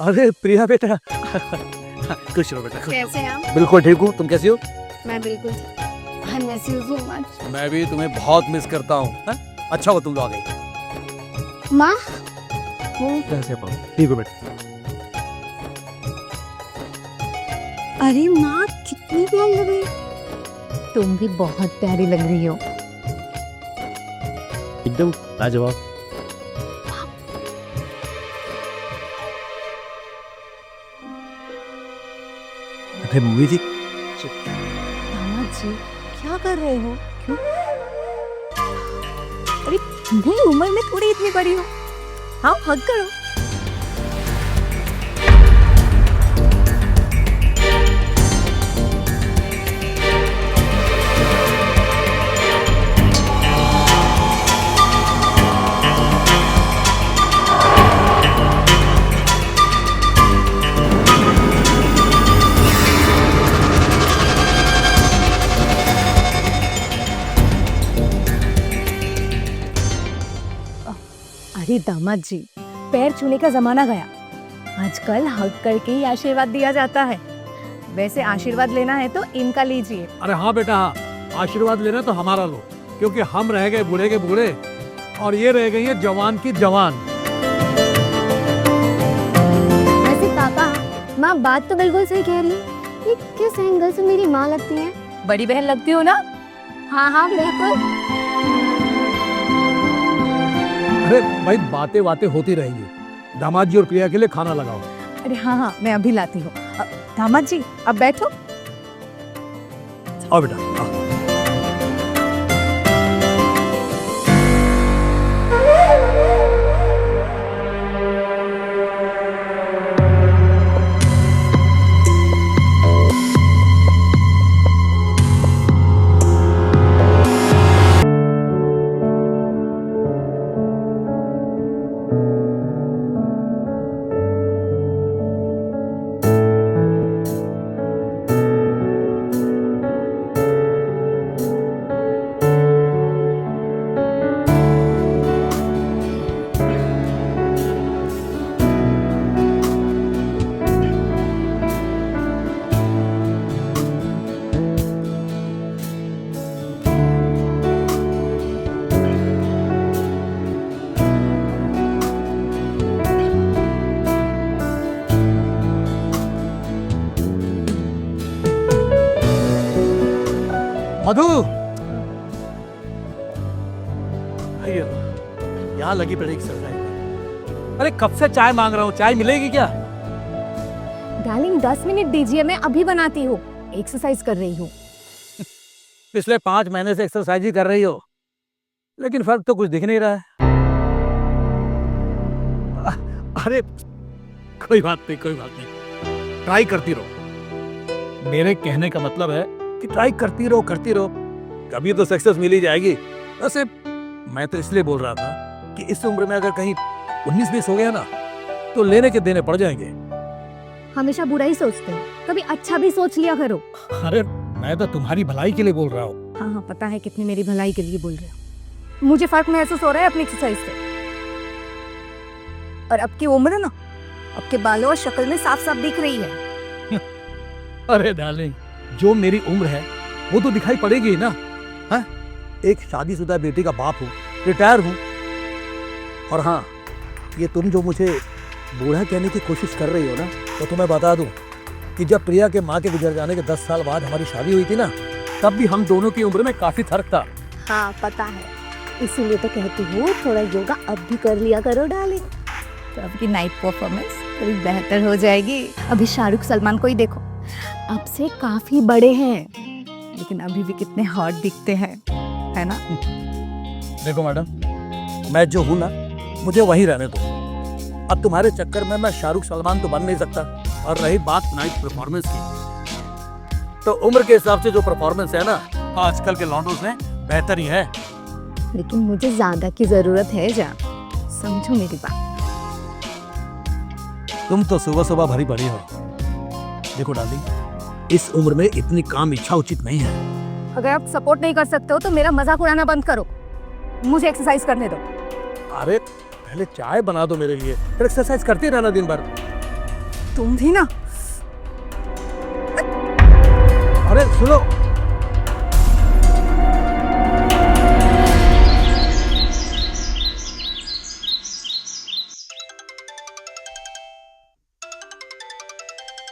अरे प्रिया बेटा खुश रहो बेटा कैसे हैं आप? बिल्कुल ठीक हूँ, तुम कैसी हो? मैं बिल्कुल I miss you so much. मैं भी तुम्हें बहुत मिस करता हूँ। अच्छा हो तुम लोग आ गई। माँ कैसे पाओ? ठीक हो बेटा? अरे माँ कितनी प्यारी लग रही है। तुम भी बहुत प्यारी लग रही हो। एकदम लाजवाब। अरे मम्मी जी दामाद जी क्या कर रहे हो? क्यों? अरे नहीं, उम्र में थोड़ी इतनी बड़ी हो। हाँ हग करो। अरे दामाद जी, पैर छूने का जमाना गया। आजकल हग करके ही आशीर्वाद दिया जाता है। वैसे आशीर्वाद लेना है तो इनका लीजिए। अरे हाँ बेटा हाँ, आशीर्वाद लेना तो हमारा लो, क्योंकि हम रह गए बूढ़े के बूढ़े और ये रह गई है जवान की जवान। वैसे पापा, माँ बात तो बिल्कुल सही कह रही है। ये किस एंगल से मेरी माँ लगती है? बड़ी बहन लगती हो ना? हाँ हाँ बिल्कुल। अरे भाई बातें बातें होती रहेंगी। दामाद जी और प्रिया के लिए खाना लगाओ। अरे हाँ हाँ मैं अभी लाती हूँ। दामाद जी अब बैठो। आओ बेटा आओ। मधु, यहाँ लगी पड़ी सरप्राइज। अरे कब से चाय मांग रहा हूँ, चाय मिलेगी क्या? डार्लिंग 10 मिनट दीजिए, मैं अभी बनाती हूँ। एक्सरसाइज कर रही हूँ। पिछले 5 महीने से एक्सरसाइज ही कर रही हो, लेकिन फर्क तो कुछ दिख नहीं रहा है। अरे कोई बात नहीं, कोई बात नहीं, ट्राई करती रहो। मेरे कहने का मतलब है कि ट्राई करती रहो, करती रहो, कभी तो सक्सेस मिल ही जाएगी। वैसे मैं तो इसलिए बोल रहा था कि इस उम्र में अगर कहीं 19-20 हो गया ना तो लेने के देने पड़ जाएंगे। हमेशा बुरा ही सोचते हो, कभी अच्छा भी सोच लिया करो। अरे मैं तो तुम्हारी भलाई के लिए बोल रहा हूँ। हाँ हाँ पता है कितनी मेरी भलाई के लिए बोल रहे हो। मुझे फर्क महसूस हो रहा है अपनी एक्सरसाइज से। और अब की उम्र ना, अब के बालों और शक्ल में साफ साफ दिख रही है। अरे डार्लिंग, जो मेरी उम्र है वो तो दिखाई पड़ेगी ना। हाँ, एक शादीशुदा बेटी का बाप हूँ, रिटायर हूँ। और हाँ, ये तुम जो मुझे बूढ़ा कहने की कोशिश कर रही हो ना, तो तुम्हें बता दूं कि जब प्रिया के माँ के गुजर जाने के 10 साल बाद हमारी शादी हुई थी ना, तब भी हम दोनों की उम्र में काफी फर्क था। हाँ पता है, इसीलिए तो कहती हूँ थोड़ा योगा अब भी कर लिया करो डार्लिंग। तो आपकी नाइट परफॉर्मेंस थोड़ी बेहतर हो जाएगी। अभी शाहरुख सलमान को ही देखो, अब से काफी बड़े हैं, लेकिन अभी भी कितने हॉट दिखते हैं, है ना? देखो मैडम, मैं जो हूँ ना, मुझे वही रहने दो। अब तुम्हारे चक्कर में मैं शाहरुख सलमान तो बन नहीं सकता। और रही बात नाइट परफॉर्मेंस की, तो उम्र के हिसाब से जो परफॉर्मेंस है ना, आजकल के लॉन्डोज में बेहतर ही है। लेकिन मुझे ज्यादा की जरूरत है जान, समझो मेरी बात। तुम तो सुबह सुबह भरी पड़ी हो। देखो डार्लिंग, इस उम्र में इतनी काम इच्छा उचित नहीं है। अगर आप सपोर्ट नहीं कर सकते हो तो मेरा मजाक उड़ाना बंद करो, मुझे एक्सरसाइज करने दो। अरे पहले चाय बना दो मेरे लिए, फिर एक्सरसाइज करते रहना दिन भर। तुम भी ना। अरे सुनो,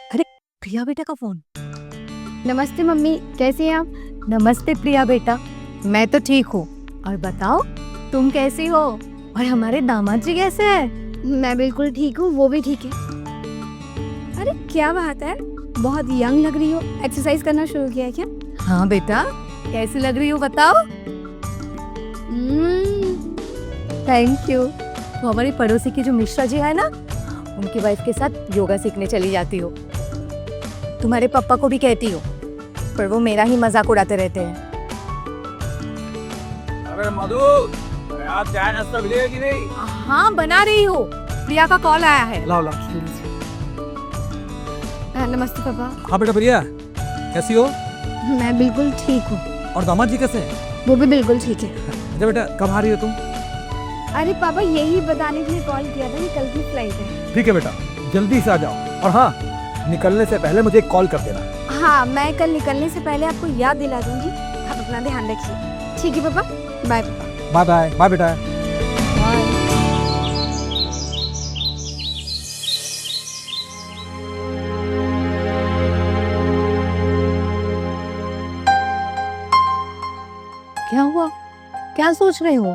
अरे प्रिया बेटा का फोन। नमस्ते मम्मी, कैसी हैं आप? नमस्ते प्रिया बेटा, मैं तो ठीक हूँ। और बताओ तुम कैसी हो? और हमारे दामाद जी कैसे हैं? मैं बिल्कुल ठीक हूँ, वो भी ठीक है। अरे क्या बात है, बहुत यंग लग रही हो। एक्सरसाइज करना शुरू किया है क्या? हाँ बेटा, कैसी लग रही हो बताओ? Thank you. वो हमारी पड़ोसी की जो मिश्रा जी है ना, उनकी वाइफ के साथ योगा सीखने चली जाती हो। तुम्हारे पापा को भी कहती हो, पर वो मेरा ही मजाक उड़ाते रहते हैं। अरे मधु, आज चाय नाश्ता मिलेगा कि नहीं? हाँ बना रही हो। प्रिया का कॉल आया है। लाओ लाओ। नमस्ते पापा। हाँ बेटा प्रिया, कैसी हो? मैं बिल्कुल ठीक हूँ। और दामाद जी कैसे हैं? वो भी बिल्कुल ठीक है। अच्छा बेटा, कब आ रही हो तुम? अरे पापा, यही बताने के लिए कॉल किया था कि कल की फ्लाइट है। ठीक है बेटा, जल्दी से आ जाओ। और हाँ, निकलने से पहले मुझे एक कॉल कर देना। हाँ, मैं कल निकलने से पहले आपको याद दिला दूंगी। आप अपना ध्यान रखिए। ठीक है पापा, बाय पापा। Bye bye. बाय बेटा। क्या हुआ? क्या सोच रहे हो?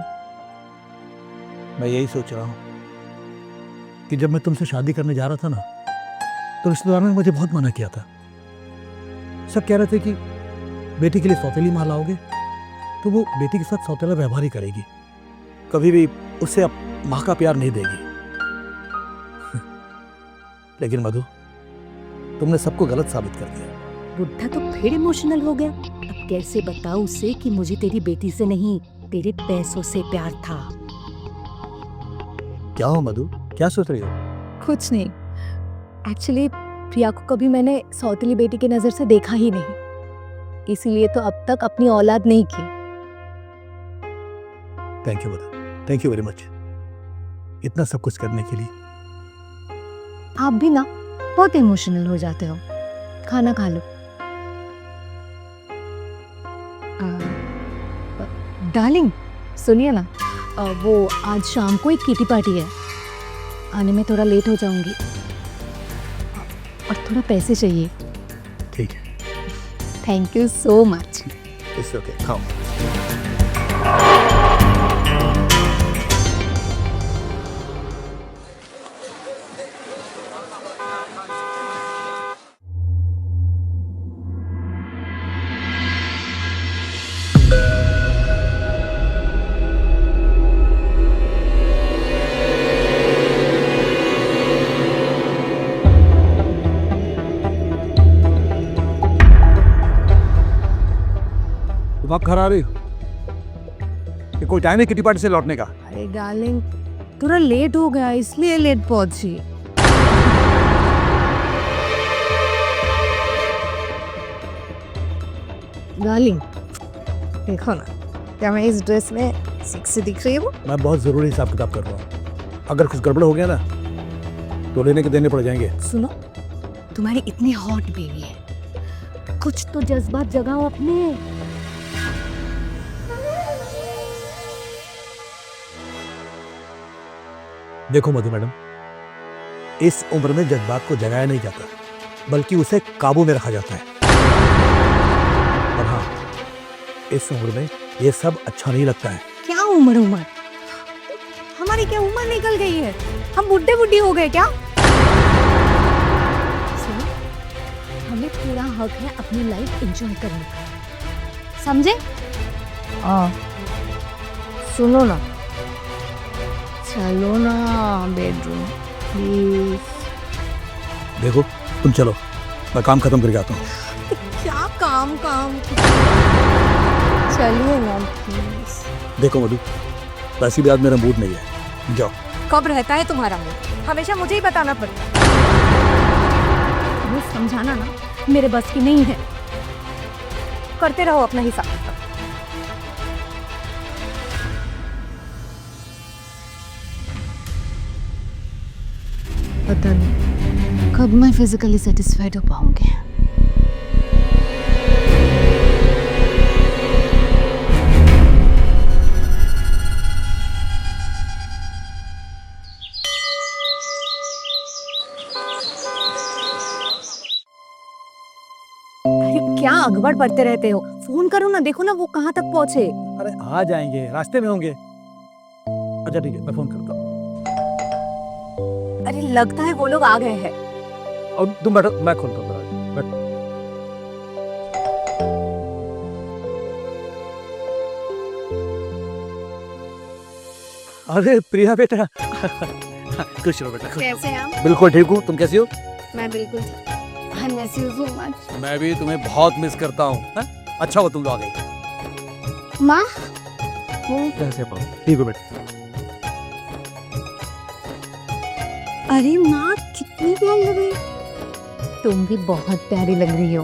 मैं यही सोच रहा हूँ कि जब मैं तुमसे शादी करने जा रहा था ना, तो रिश्तेदारों ने मुझे बहुत मना किया था। सब कह रहे थे कि बेटी के लिए सौतेली माँ लाओगे तो वो बेटी के साथ सौतेला व्यवहार ही करेगी, कभी भी उसे अब माँ का प्यार नहीं देगी। लेकिन मधु, तुमने सबको गलत साबित कर दिया। बुढ़ा तो फिर इमोशनल हो गया। अब कैसे बताऊं उसे कि मुझे तेरी बेटी से नहीं, तेरे पैसों से प्यार था। क्या हो मधु, क्या सोच रही हो? कुछ नहीं। एक्चुअली प्रिया को कभी मैंने सौतेली बेटी की नजर से देखा ही नहीं, इसीलिए तो अब तक अपनी औलाद नहीं की। Thank you Madhu, thank you very much, इतना सब कुछ करने के लिए। आप भी ना बहुत इमोशनल हो जाते हो। खाना खा लो। डार्लिंग सुनिए ना, वो आज शाम को एक किटी पार्टी है, आने में थोड़ा लेट हो जाऊंगी और थोड़ा पैसे चाहिए। ठीक है। Thank you so much. It's okay, खाओ। तुम आप घर आ रही हो? ये कोई टाइम है किटी पार्टी से लौटने का? अरे डार्लिंग, थोड़ा लेट हो गया इसलिए लेट पहुंची। डार्लिंग देखो ना, क्या मैं इस ड्रेस में सेक्सी दिख रही हूँ? मैं बहुत जरूरी हिसाब किताब कर रहा हूँ, अगर कुछ गड़बड़ हो गया ना तो लेने के देने पड़ जाएंगे। सुनो, तुम्हारी इतनी हॉट बेबी है, कुछ तो जज्बात जगाओ अपने। देखो मधु मैडम, इस उम्र में जज्बात को जगाया नहीं जाता, बल्कि उसे काबू में रखा जाता है। और हाँ, इस उम्र में ये सब अच्छा नहीं लगता है। क्या उम्र हमारी क्या उम्र निकल गई है? हम बुढ़े बुढ़ी हो गए क्या? सुनो, हमें पूरा हक है अपनी लाइफ एंजॉय करने का, समझे? हाँ सुनो ना, चलो ना बेडरूम प्लीज। देखो तुम चलो, मैं काम खत्म करके आता हूँ। क्या काम चलिए ना प्लीज। देखो मधु, वैसे भी आज मेरा मूड नहीं है, जाओ। कब रहता है तुम्हारा मूड? हमेशा मुझे ही बताना पड़ता है। वो समझाना ना मेरे बस की नहीं है। करते रहो अपना हिसाब। पता नहीं कब मैं फिजिकली सेटिस्फाइड हो पाऊंगी? अरे क्या अखबार पढ़ते रहते हो? फोन करो ना, देखो ना वो कहाँ तक पहुँचे। अरे आ जाएंगे, रास्ते में होंगे। अच्छा ठीक है, मैं फोन करता हूँ। अरे लगता है वो लोग आ गए हैं। और तुम बैठो, मैं खोलता हूँ दरवाजा। बैठो। अरे प्रिया बेटा खुश रहो बेटा, खुश रहो। कैसे हैं आप? बिल्कुल ठीक हूँ, तुम कैसी हो? मैं बिल्कुल I miss you so much. मैं भी तुम्हें बहुत मिस करता हूँ। हाँ? अच्छा हुआ तुम लोग आ गई। माँ कैसे पाओ? ठीक हो बेटा? अरे माँ कितनी प्यारी लग रही। तुम भी बहुत प्यारी लग रही हो।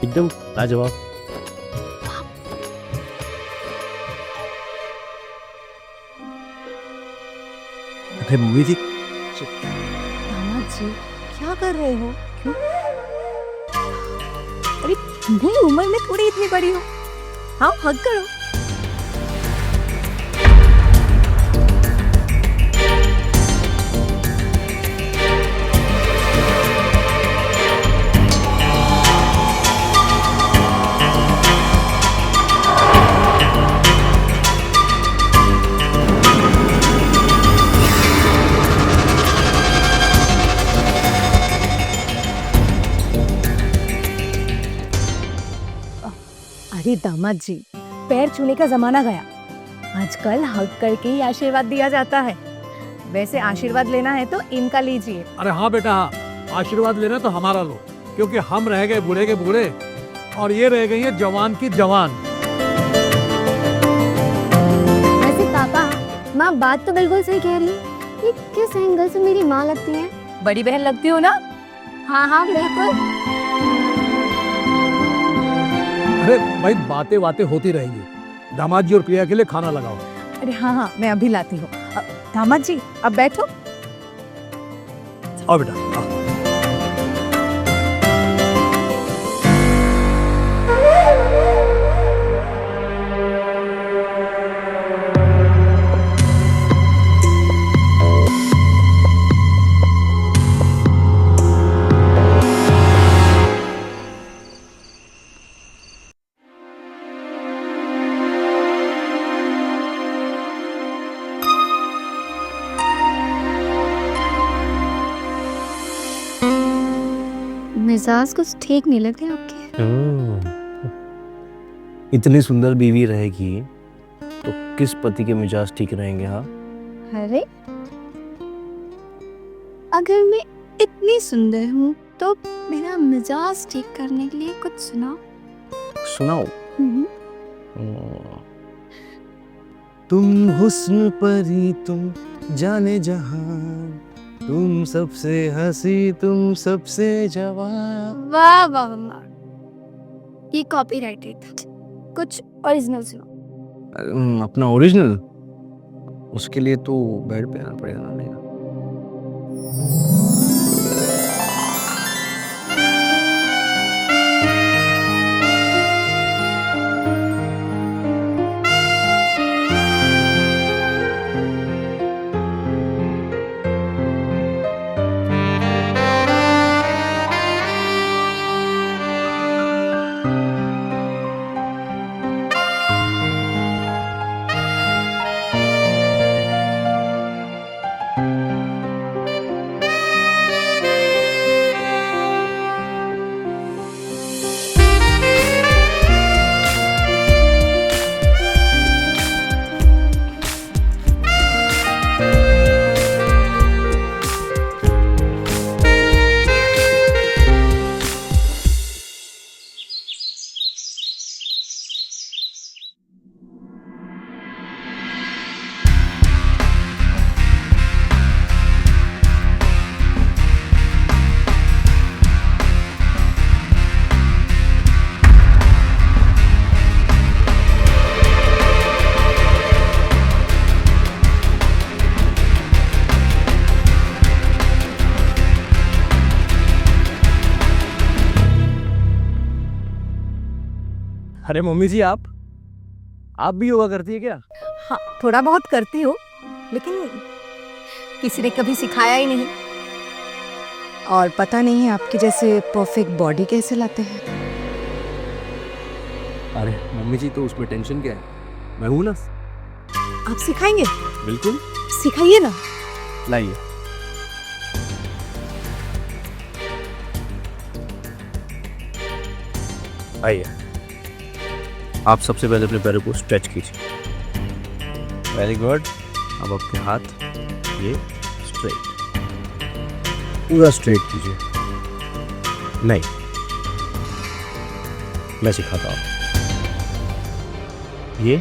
एकदम लाजवाब। अरे मम्मी जी, दामाद जी क्या कर रहे हो? क्यों? अरे मेरी उम्र में थोड़ी इतनी बड़ी हो। हाँ हग करो। अरे दामाद जी, पैर छूने का जमाना गया। आजकल हग करके ही आशीर्वाद दिया जाता है। वैसे आशीर्वाद लेना है तो इनका लीजिए। अरे हाँ बेटा हाँ, आशीर्वाद लेना तो हमारा लो, क्योंकि हम रह गए बूढ़े के बूढ़े और ये रह गई है जवान की जवान। वैसे पापा, माँ बात तो बिल्कुल सही कह रही है। ये किस एंगल से मेरी माँ लगती है? बड़ी बहन लगती हो ना? हाँ हाँ बिल्कुल। अरे भाई बातें बातें होती रहेंगी। दामाद जी और प्रिया के लिए खाना लगाओ। अरे हाँ हाँ मैं अभी लाती हूँ। दामाद जी अब बैठो। आओ बेटा आओ। मिजाज कुछ ठीक नहीं लग रहे आपके। इतनी सुंदर बीवी रहेगी तो किस पति के मिजाज ठीक रहेंगे? हाँ, अरे अगर मैं इतनी सुंदर हूँ तो मेरा मिजाज ठीक करने के लिए कुछ सुनाओ। सुनाओ। हम्म। तुम हुस्न परी, तुम जाने जहां, तुम सबसे हंसी, तुम सबसे जवान। वाह वाह वाह, ये कॉपीराइटेड था। कुछ ओरिजिनल सुनाओ। अपना ओरिजिनल, उसके लिए तो बेड पे आना पड़ेगा ना। नहीं अरे मम्मी जी, आप भी योगा करती है क्या? हाँ, थोड़ा बहुत करती हूँ, लेकिन किसी ने कभी सिखाया ही नहीं। और पता नहीं है आपके जैसे परफेक्ट बॉडी कैसे लाते हैं। अरे मम्मी जी, तो उसमें टेंशन क्या है, मैं हूं ना। आप सिखाएंगे? बिल्कुल, सिखाइए ना। लाइए। आइए, आप सबसे पहले अपने पैरों को स्ट्रेच कीजिए। Very good. अब आपके हाथ ये स्ट्रेट, पूरा स्ट्रेट कीजिए। नहीं, मैं सिखाता हूँ। ये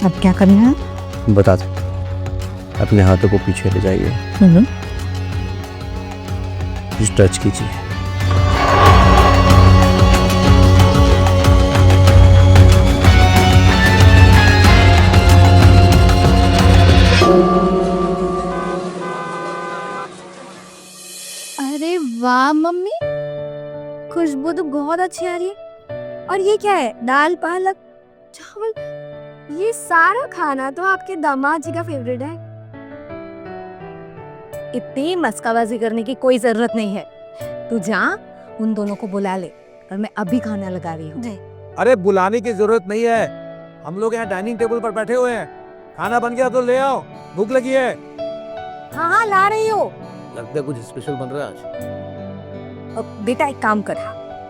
अब क्या करना है? बता दो। अपने हाथों को पीछे ले जाइए, स्ट्रेच कीजिए। अरे वाह मम्मी, खुशबू तो बहुत अच्छी आ रही है। और ये क्या है? दाल, पालक, चावल, ये सारा खाना तो आपके दामाद जी का फेवरेट है। इतनी मस्काबाजी करने की कोई जरूरत नहीं है। तू जा, उन दोनों को बुला ले, और मैं अभी खाना लगा रही हूँ। अरे बुलाने की जरूरत नहीं है, हम लोग यहाँ डाइनिंग टेबल पर बैठे हुए हैं। खाना बन गया तो ले आओ, भूख लगी है। हाँ हाँ, ला रही हूँ। लगता है कुछ स्पेशल बन रहा है आज। अब बेटा एक काम कर,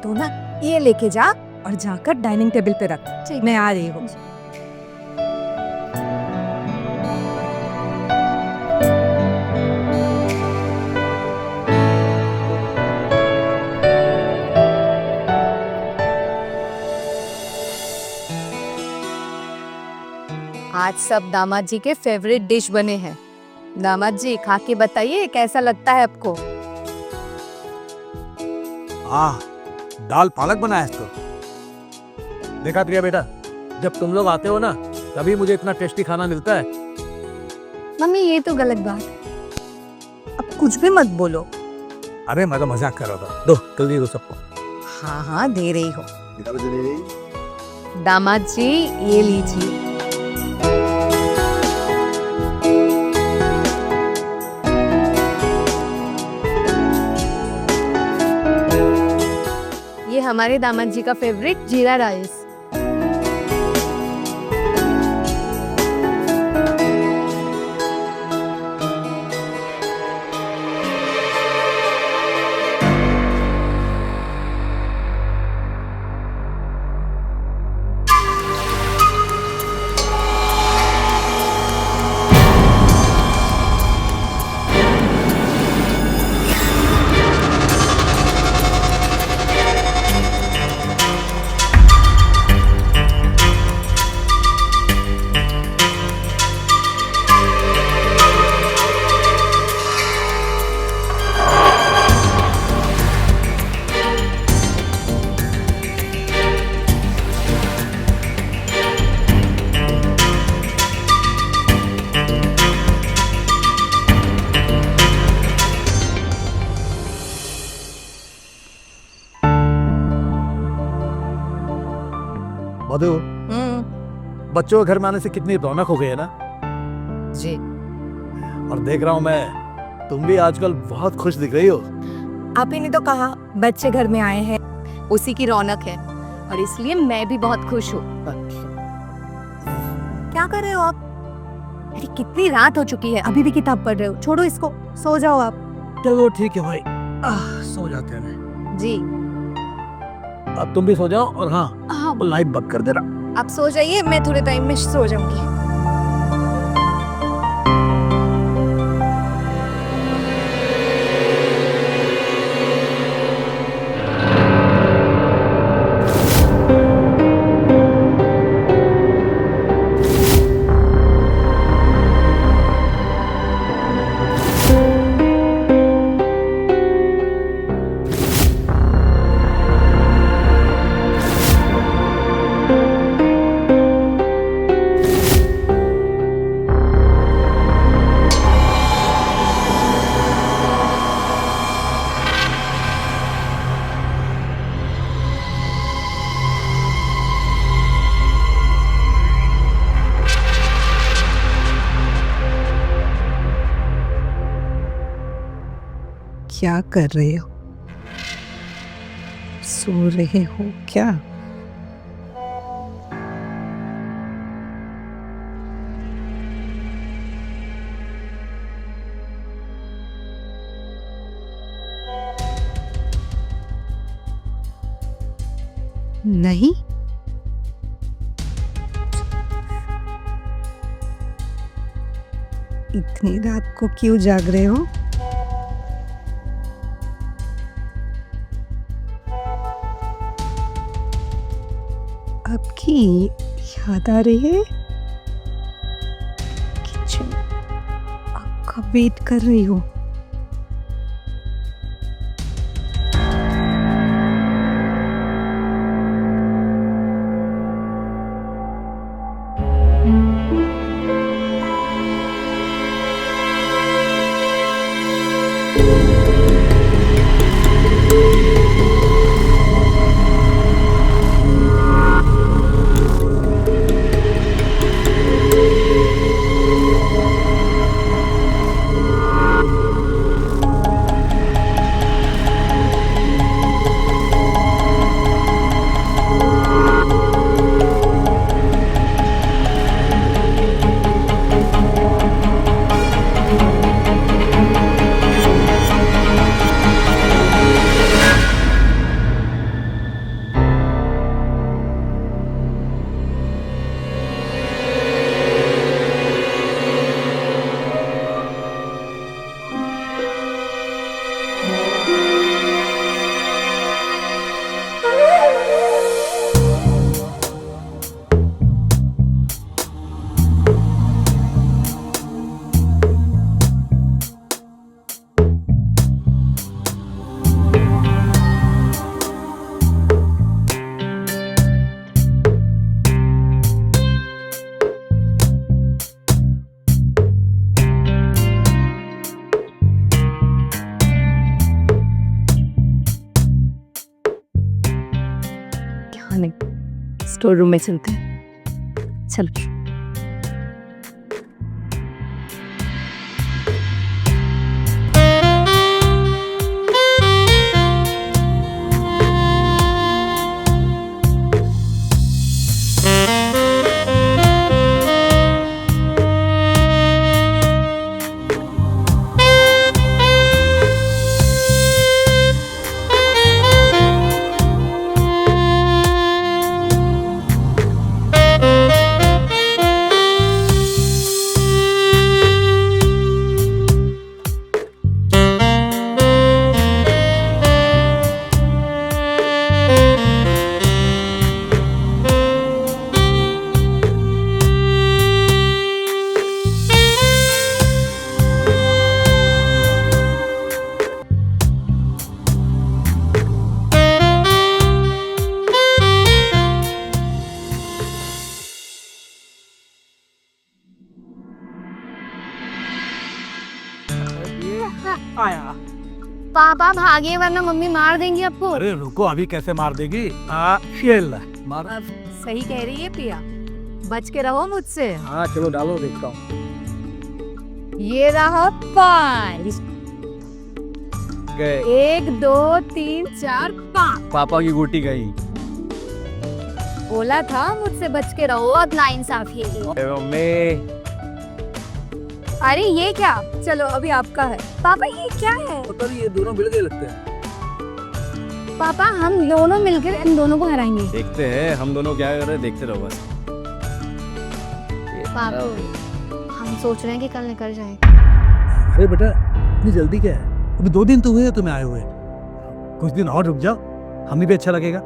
तू ना ये लेके जा और जाकर डाइनिंग टेबल पे रख। मैं आ रही हूँ। आज सब दामाद जी के फेवरेट डिश बने हैं। दामाद जी, खा के बताइए कैसा लगता है आपको। दाल पालक बनाया है तो। देखा प्रिया बेटा, जब तुम लोग आते हो ना, तभी मुझे इतना टेस्टी खाना मिलता है। मम्मी, ये तो गलत बात है। अब कुछ भी मत बोलो। अरे मैं तो मजाक कर रहा था। दो जल्दी दो सबको। हाँ हाँ, दे रही हो। दामाद जी, ये लीजिए। ये हमारे दामाद जी का फेवरेट जीरा राइस। मधु, बच्चों के घर में आने से कितनी रौनक हो गई है ना। जी। और देख रहा हूँ मैं, तुम भी आजकल बहुत खुश दिख रही हो। आप ही ने तो कहा बच्चे घर में आए हैं, उसी की रौनक है, और इसलिए मैं भी बहुत खुश हूँ। क्या कर रहे हो आप? अरे कितनी रात हो चुकी है, अभी भी किताब पढ़ रहे हो? छोड़ो इसको, सो जाओ आप। चलो ठीक है भाई, सो जाते हैं। जी। अब तुम भी सो जाओ, और हाँ, हाँ, लाइट बंद कर देना। आप सो जाइए, मैं थोड़े टाइम में सो जाऊंगी। क्या कर रहे हो? सो रहे हो क्या? नहीं, इतनी रात को क्यों जाग रहे हो? आपकी याद आ रही है? किचन, आपका वेट कर रही हूँ। नहीं, स्टोर रूम में चलते हैं। चलो। आया पापा भागे वरना मम्मी मार देंगी आपको। अरे रुको, अभी कैसे मार देगी? शेल मार। अब सही कह रही है पिया, बच के रहो मुझसे। हाँ चलो डालो, देखता हूँ। ये रहा 5, 1 2 3 4 5। पापा की गोटी गई। बोला था मुझसे बच के रहो। बहुत नाइंसाफी है ये। मम्मी अरे ये क्या, चलो अभी आपका है। पापा ये क्या है? पता नहीं, ये दोनों मिल गए लगते हैं। पापा हम दोनों मिलकर इन दोनों को हराएंगे। देखते हैं हम दोनों क्या कर रहे हैं, देखते रहो बस। पापा हम सोच रहे हैं कि कल निकल जाए। अरे बेटा, इतनी जल्दी क्या है? अभी 2 दिन तो हुए हैं तुम्हें आए हुए। कुछ दिन और रुक जाओ, हमें भी अच्छा लगेगा।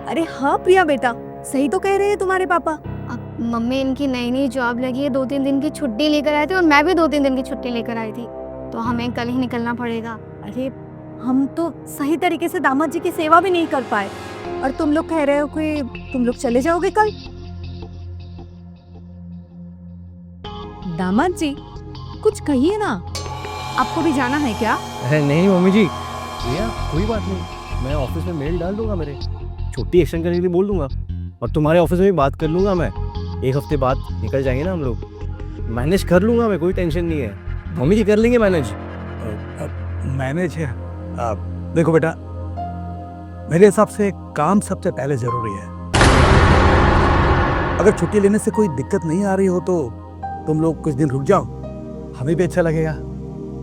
अरे हाँ प्रिया बेटा, सही तो कह रहे हैं तुम्हारे पापा। अब मम्मी इनकी नई नई जॉब लगी है, 2-3 दिन की छुट्टी लेकर आए थे और मैं भी 2-3 दिन की छुट्टी लेकर आई थी, तो हमें कल ही निकलना पड़ेगा। अरे हम तो सही तरीके से दामाद जी की सेवा भी नहीं कर पाए, और तुम लोग कह रहे हो कि तुम लोग चले जाओगे कल। दामाद जी कुछ कहिए ना, आपको भी जाना है क्या? अरे नहीं मम्मी जी, भैया कोई बात नहीं, मैं ऑफिस में मेल डाल दूंगा, मेरे छुट्टी एक्सटेंड करने के लिए बोल दूंगा, और तुम्हारे ऑफिस में भी बात कर लूंगा मैं। 1 हफ्ते बाद निकल जाएंगे ना हम लोग, मैनेज कर लूंगा मैं, कोई टेंशन नहीं है। मम्मी जी कर लेंगे मैनेज। मैनेज है। देखो बेटा, मेरे हिसाब से काम सबसे पहले जरूरी है। अगर छुट्टी लेने से कोई दिक्कत नहीं आ रही हो तो तुम लोग कुछ दिन रुक जाओ, हमें भी अच्छा लगेगा।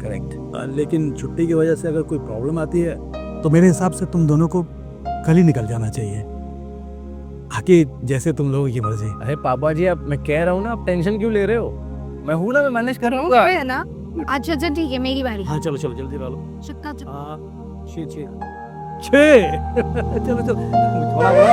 करेक्ट। लेकिन छुट्टी की वजह से अगर कोई प्रॉब्लम आती है तो मेरे हिसाब से तुम दोनों को कल ही निकल जाना चाहिए। आके जैसे तुम लोगों की मर्जी। अरे पापा जी, अब मैं कह रहा हूँ ना, आप टेंशन क्यों ले रहे हो? मैं हूँ ना, मैं मैनेज कर रहा हूँ। है ना? अच्छा अच्छा ठीक है, मेरी बारी। हाँ चलो चलो जल्दी डालो। चक्का चक्का। 6 चलो चलो थोड़ा रवि,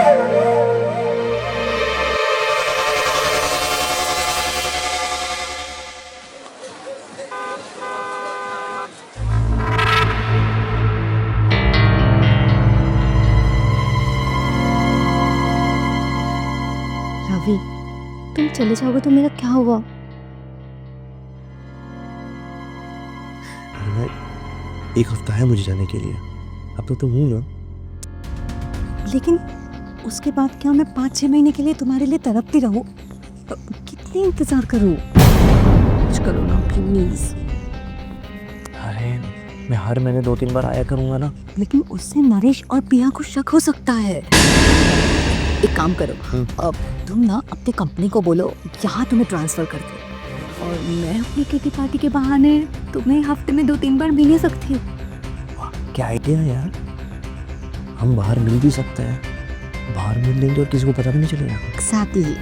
तुम चले जाओगे तो मेरा क्या होगा? अरे मैं 1 हफ्ता है मुझे जाने के लिए, अब तो तुम हूँ ना। लेकिन उसके बाद क्या मैं 5-6 महीने के लिए तुम्हारे लिए तड़पती रहूं? कितनी इंतजार करूं? कुछ करो ना प्लीज। अरे मैं हर महीने 2-3 बार आया करूँगा ना। लेकिन उससे नरेश और पिया को शक हो सकता है। एक काम करो, अब तुम ना अपनी कंपनी को बोलो यहाँ तुम्हें ट्रांसफर कर दे, और मैं अपनी किटी पार्टी के बहाने तुम्हें हफ्ते में 2-3 बार मिल सकती हूँ। क्या आइडिया है यार, हम बाहर मिल भी सकते हैं, बाहर मिल लेंगे और किसी को पता भी नहीं चलेगा। एग्जैक्टली।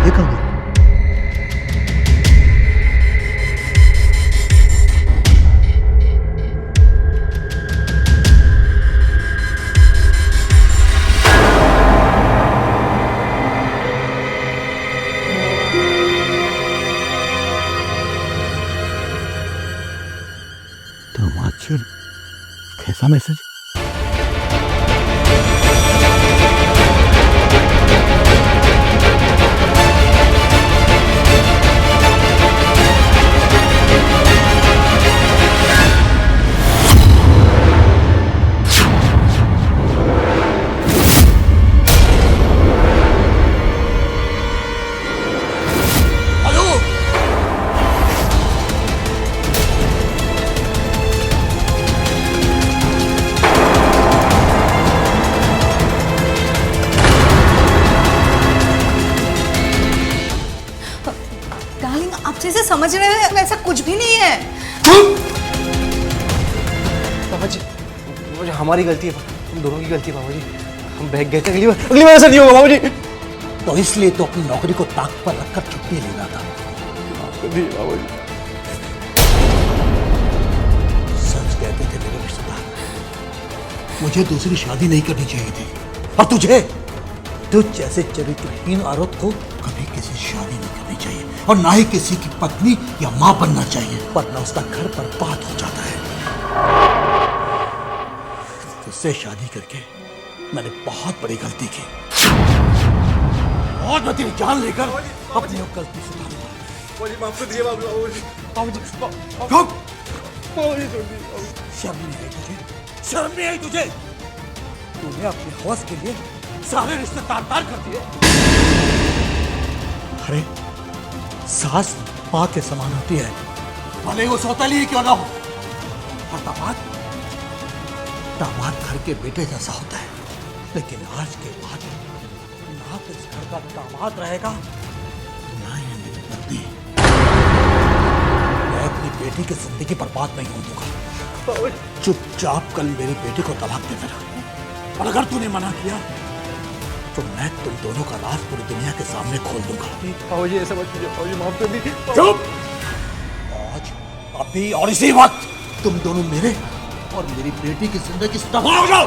ये कहाँ गया? तो कैसा मैसेज? डार्लिंग, आप जैसे समझ रहे हैं वैसा कुछ भी नहीं है। पापा जी, हमारी गलती है, हम दोनों की गलती है पापा जी, हम बहक गए थे। अगली बार ऐसा नहीं होगा पापा जी। तो इसलिए तो अपनी नौकरी को ताक पर रखकर छुट्टी ले रहा था। पापा जी सच कहते थे मेरे रिश्तेदार, मुझे दूसरी शादी नहीं करनी चाहिए थी। और तुझे, तुझ जैसे चरित्रहीन औरत को कभी किसी शादी नहीं करनी चाहिए, और ना ही किसी की पत्नी या माँ बनना चाहिए, वरना उसका घर बर्बाद हो जाता है। तुझसे शादी करके मैंने बहुत बड़ी गलती की, और मैं तेरी जान लेकर अपनी गलती सुधारूंगा। शर्म नहीं आई तुझे? शर्म नहीं आई तुझे? तूने अपने हौस के लिए सारे रिश्ते तार-तार कर दिए। अरे सास माँ के समान होती है, भले वो सौतेली ही क्यों ना हो। और दामाद घर के बेटे जैसा होता है। लेकिन आज के बाद ना तो इस घर का दामाद रहेगा, ना ही मेरी पत्नी। मैं अपनी बेटी की जिंदगी बर्बाद नहीं होने दूंगा। चुपचाप कल मेरी बेटी को तलाक दे देना, और अगर तूने मना किया तो मैं तुम दोनों का राज पूरी दुनिया के सामने खोल दूंगा। ऐसा मत कीजिए, माफ कर दीजिए। चुप! आज, अभी और इसी वक्त तुम दोनों मेरे और मेरी बेटी की जिंदगी से दफा हो जाओ।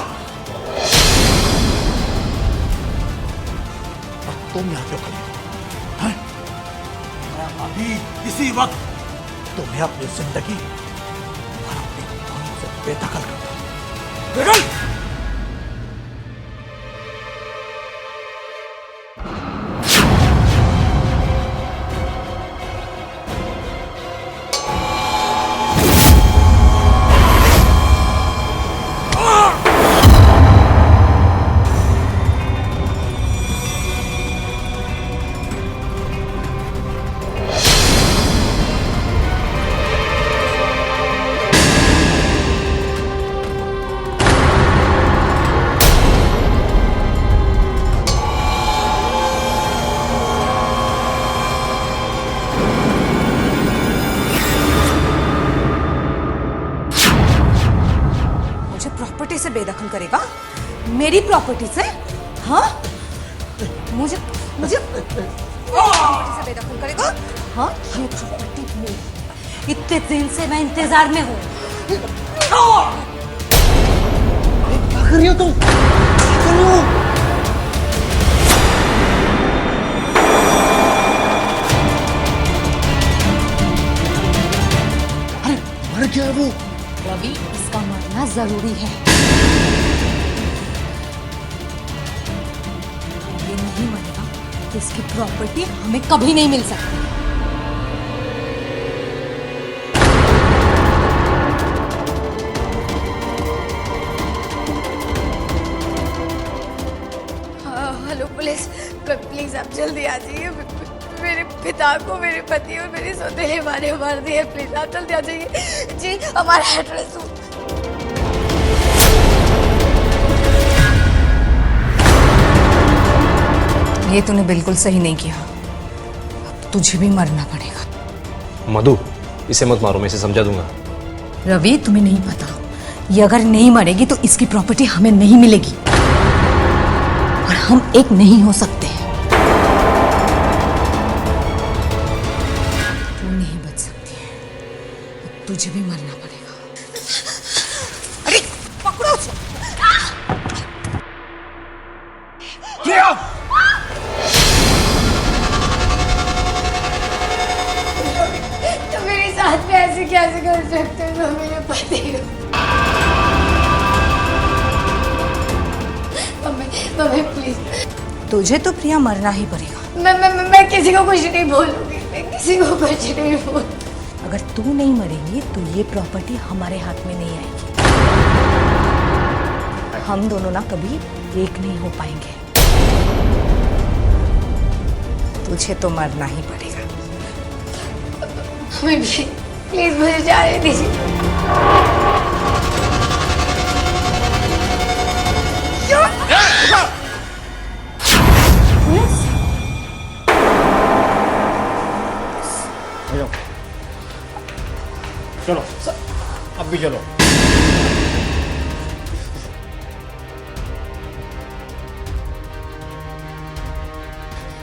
और तुम यहाँ क्यों खड़े हो? हैं? मैं अभी इसी वक्त तुम्हें अपनी जिंदगी और अपनी जान से बेदखल करता हूं। निकल! प्रॉपर्टी से बेदखल करेगा? मेरी प्रॉपर्टी से? हाँ, मुझे प्रॉपर्टी से बेदखल करेगा? हाँ, ये प्रॉपर्टी मेरी। इतने दिन से मैं इंतजार में हूँ। क्या कर रही हो तुम? क्या कर रही हो? अरे मर गया वो। रवि, इसका मरना जरूरी है। ये नहीं मरेगा तो इसकी प्रॉपर्टी हमें कभी नहीं मिल सकती। हेलो पुलिस, प्लीज आप जल्दी आ जाइए। मेरे पिता को मेरे पति और मेरी सौतेली माँ ने मार दिया। प्लीज आप जल्दी आ जाइए। जी, हमारा एड्रेस। ये तूने बिल्कुल सही नहीं किया। अब तुझे भी मरना पड़ेगा। मधु, इसे मत मारो, मैं इसे समझा दूंगा। रवि, तुम्हें नहीं पता, ये अगर नहीं मरेगी तो इसकी प्रॉपर्टी हमें नहीं मिलेगी, और हम एक नहीं हो सकते। तू नहीं बच सकती है, अब तुझे भी मरना पड़ेगा। अरे पकड़ो उसे। तो मेरे साथ में ऐसे कैसे कर सकते हो? मेरे पति मम्मी प्लीज। तुझे तो प्रिया मरना ही पड़ेगा। मैं किसी को कुछ नहीं बोलूंगी। मैं किसी को कुछ नहीं बोल। अगर तू नहीं मरेगी तो ये प्रॉपर्टी हमारे हाथ में नहीं आएगी। हम दोनों ना कभी एक नहीं हो पाएंगे। तुझे तो मरना ही पड़ेगा। प्लीज मुझे जाने दीजिए। चलो अब भी चलो।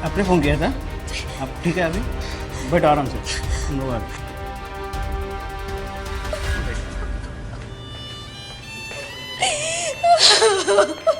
आपने फोन किया था? अब ठीक है, अभी बैठ आराम से, हम लोग आ रहे हैं। है